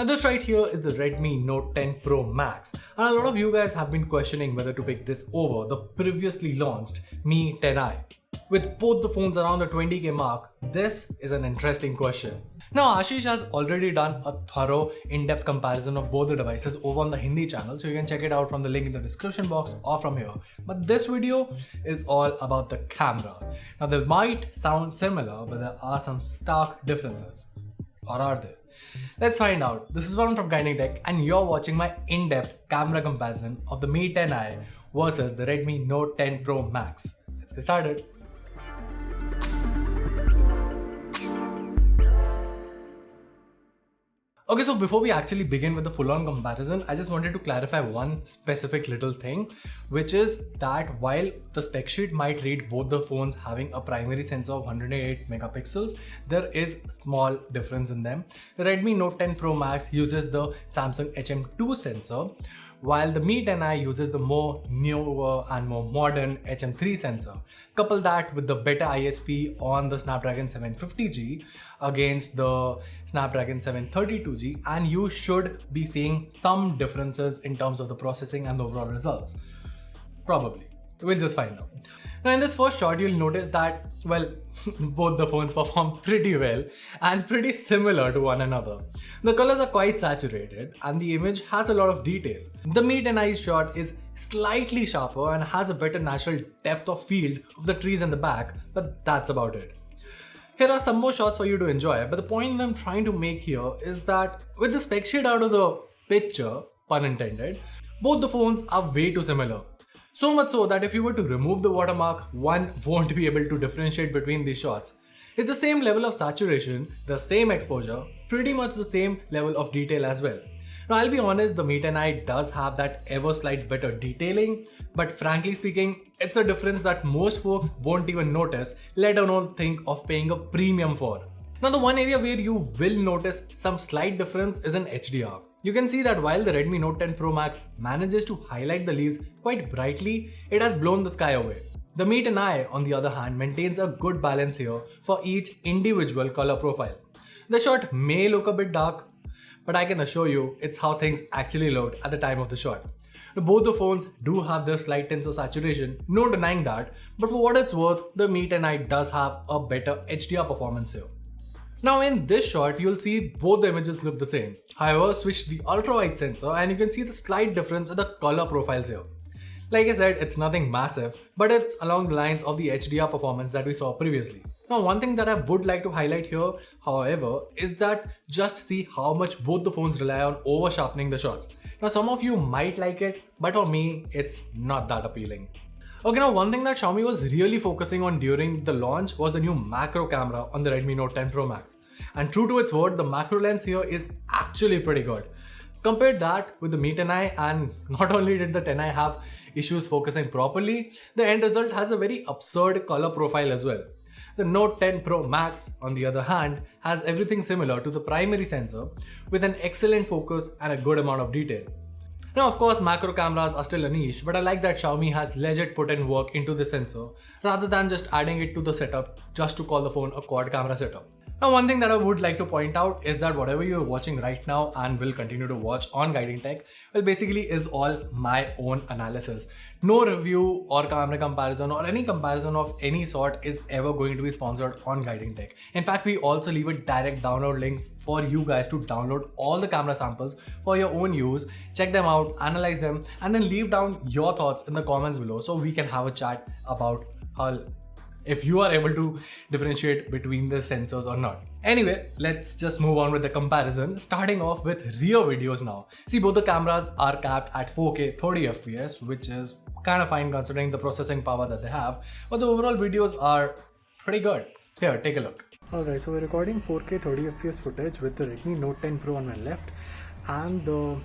Now this right here is the Redmi Note 10 Pro Max, and a lot of you guys have been questioning whether to pick this over the previously launched Mi 10i. With both the phones around the 20k mark, this is an interesting question. Now Ashish has already done a thorough in-depth comparison of both the devices over on the Hindi channel, so you can check it out from the link in the description box or from here. But this video is all about the camera. Now they might sound similar, but there are some stark differences. Or are there? Let's find out. This is Varun from Guiding Tech and you're watching my in-depth camera comparison of the Mi 10i versus the Redmi Note 10 Pro Max. Let's get started. Okay, so before we actually begin with the full-on comparison, I just wanted to clarify one specific little thing, which is that while the spec sheet might read both the phones having a primary sensor of 108 megapixels, there is small difference in them. The Redmi Note 10 Pro Max uses the Samsung HM2 sensor, while the Mi 10i uses the more newer and more modern HM3 sensor. Couple that with the better ISP on the Snapdragon 750G against the Snapdragon 732G, and you should be seeing some differences in terms of the processing and the overall results. Probably. We'll just find out. Now in this first shot, you'll notice that, well, both the phones perform pretty well and pretty similar to one another. The colors are quite saturated and the image has a lot of detail. The Mi 10i's shot is slightly sharper and has a better natural depth of field of the trees in the back, but that's about it. Here are some more shots for you to enjoy, but the point that I'm trying to make here is that with the spec sheet out of the picture, pun intended, both the phones are way too similar. So much so that if you were to remove the watermark, one won't be able to differentiate between these shots. It's the same level of saturation, the same exposure, pretty much the same level of detail as well. Now I'll be honest, the Mi 10i does have that ever slight better detailing, but frankly speaking, it's a difference that most folks won't even notice, let alone think of paying a premium for. Now the one area where you will notice some slight difference is in HDR. You can see that while the Redmi Note 10 Pro Max manages to highlight the leaves quite brightly, it has blown the sky away. The Mi 10i, on the other hand, maintains a good balance here for each individual color profile. The shot may look a bit dark, but I can assure you it's how things actually looked at the time of the shot. Both the phones do have their slight tints of saturation, no denying that, but for what it's worth, the Mi 10i does have a better HDR performance here. Now in this shot, you'll see both the images look the same. However, switch the ultra-wide sensor and you can see the slight difference in the color profiles here. Like I said, it's nothing massive, but it's along the lines of the HDR performance that we saw previously. Now one thing that I would like to highlight here, however, is that just see how much both the phones rely on over sharpening the shots. Now some of you might like it, but for me, it's not that appealing. Okay, now one thing that Xiaomi was really focusing on during the launch was the new macro camera on the Redmi Note 10 Pro Max. And true to its word, the macro lens here is actually pretty good. Compare that with the Mi 10i, and not only did the 10i have issues focusing properly, the end result has a very absurd color profile as well. The Note 10 Pro Max, on the other hand, has everything similar to the primary sensor with an excellent focus and a good amount of detail. Now of course macro cameras are still a niche, but I like that Xiaomi has legit put in work into the sensor rather than just adding it to the setup just to call the phone a quad camera setup. Now one thing that I would like to point out is that whatever you're watching right now and will continue to watch on Guiding Tech, well basically is all my own analysis. No review or camera comparison or any comparison of any sort is ever going to be sponsored on Guiding Tech. In fact, we also leave a direct download link for you guys to download all the camera samples for your own use, check them out, analyze them, and then leave down your thoughts in the comments below so we can have a chat about how if you are able to differentiate between the sensors or not. Anyway, let's just move on with the comparison, starting off with rear videos now. See, both the cameras are capped at 4K 30fps, which is kind of fine considering the processing power that they have, but the overall videos are pretty good. Here, take a look. Alright, so we're recording 4K 30fps footage with the Redmi Note 10 Pro on my left and the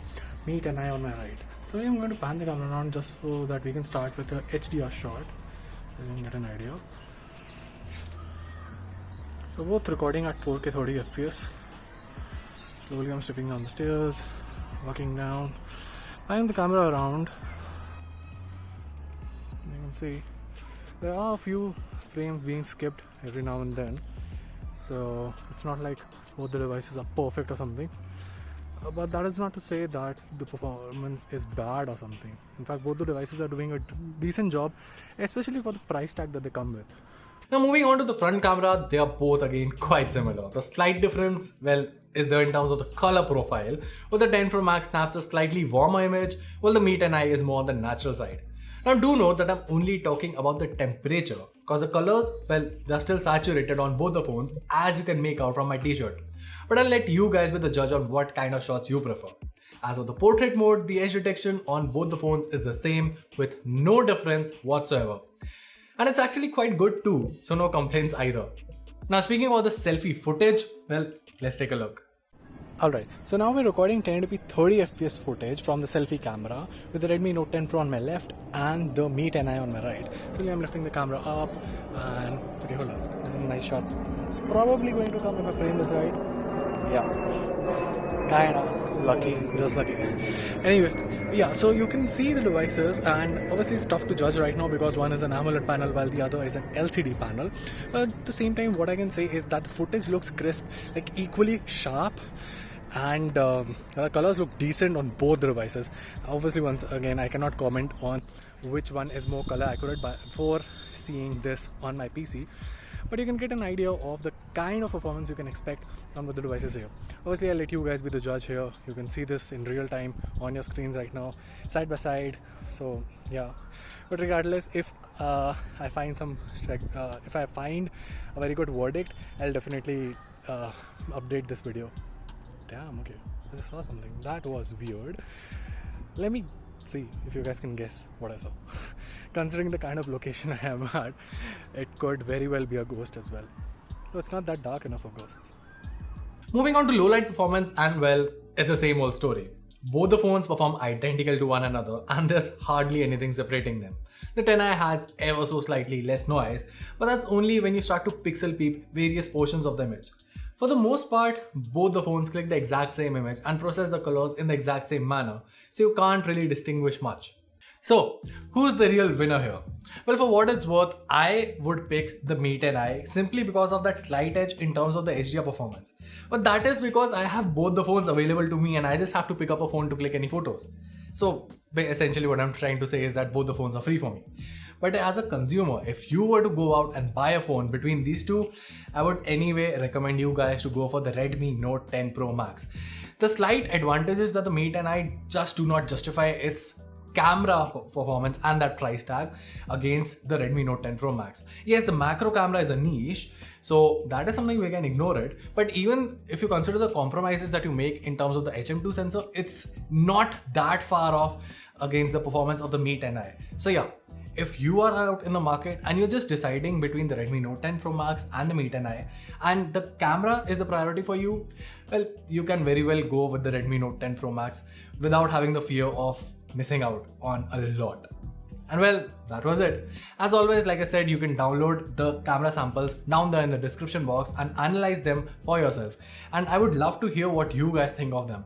Mi 10i on my right. So I'm going to pan the camera around just so that we can start with the HDR shot so you can get an idea. So both recording at 4K 30fps. Slowly I'm stepping down the stairs, walking down, eyeing the camera around. You can see there are a few frames being skipped every now and then. So it's not like both the devices are perfect or something. but that is not to say that the performance is bad or something. In fact, both the devices are doing a decent job, especially for the price tag that they come with. Now moving on to the front camera, they are both again quite similar. The slight difference, well, is there in terms of the color profile, where the 10 Pro Max snaps a slightly warmer image, while the Mi 10i is more on the natural side. Now do note that I'm only talking about the temperature, because the colors, well, they're still saturated on both the phones, as you can make out from my t-shirt. But I'll let you guys be the judge on what kind of shots you prefer. As of the portrait mode, the edge detection on both the phones is the same, with no difference whatsoever. And it's actually quite good too, so no complaints either. Now speaking about the selfie footage, well, let's take a look. Alright, so now we're recording 1080p 30fps footage from the selfie camera with the Redmi Note 10 Pro on my left and the Mi 10i on my right. So I'm lifting the camera up and, okay, hold on, this is a nice shot. It's probably going to come if I frame this right. Yeah, kinda lucky, just lucky. Anyway, yeah, so you can see the devices, and obviously it's tough to judge right now because one is an AMOLED panel while the other is an LCD panel. But at the same time, what I can say is that the footage looks crisp, like equally sharp, and the colors look decent on both the devices. Obviously, once again, I cannot comment on which one is more color accurate before seeing this on my PC. But you can get an idea of the kind of performance you can expect on both the devices here. Obviously, I'll let you guys be the judge here. You can see this in real time on your screens right now, side by side. So yeah, but regardless, if I find a very good verdict, I'll definitely update this video. Damn, okay, I just saw something that was weird. Let me see if you guys can guess what I saw. Considering the kind of location I am at, it could very well be a ghost as well. So it's not that dark enough for ghosts. Moving on to low light performance, and well, it's the same old story. Both the phones perform identical to one another and there's hardly anything separating them. The 10i has ever so slightly less noise, but that's only when you start to pixel peep various portions of the image. For the most part, both the phones click the exact same image and process the colors in the exact same manner, so you can't really distinguish much. So, who's the real winner here? Well, for what it's worth, I would pick the Mi 10i simply because of that slight edge in terms of the HDR performance. But that is because I have both the phones available to me and I just have to pick up a phone to click any photos. So essentially what I'm trying to say is that both the phones are free for me. But as a consumer, if you were to go out and buy a phone between these two, I would anyway recommend you guys to go for the Redmi Note 10 Pro Max. The slight advantage is that the Mi 10i just do not justify its camera performance and that price tag against the Redmi Note 10 Pro Max. Yes, the macro camera is a niche, so that is something we can ignore it. But even if you consider the compromises that you make in terms of the HM2 sensor, it's not that far off against the performance of the Mi 10i. So yeah, if you are out in the market and you're just deciding between the Redmi Note 10 Pro Max and the Mi 10i and the camera is the priority for you, well, you can very well go with the Redmi Note 10 Pro Max without having the fear of missing out on a lot. And well, that was it. As always, like I said, you can download the camera samples down there in the description box and analyze them for yourself. And I would love to hear what you guys think of them.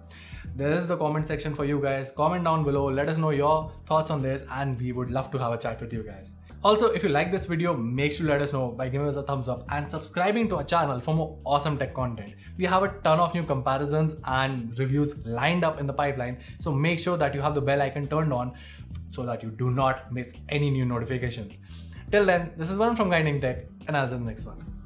There is the comment section for you guys. Comment down below, let us know your thoughts on this, and we would love to have a chat with you guys. Also, if you like this video, make sure to let us know by giving us a thumbs up and subscribing to our channel for more awesome tech content. We have a ton of new comparisons and reviews lined up in the pipeline, so make sure that you have the bell icon turned on so that you do not miss any new notifications. Till then, this is Varun from Guiding Tech, and I'll see you in the next one.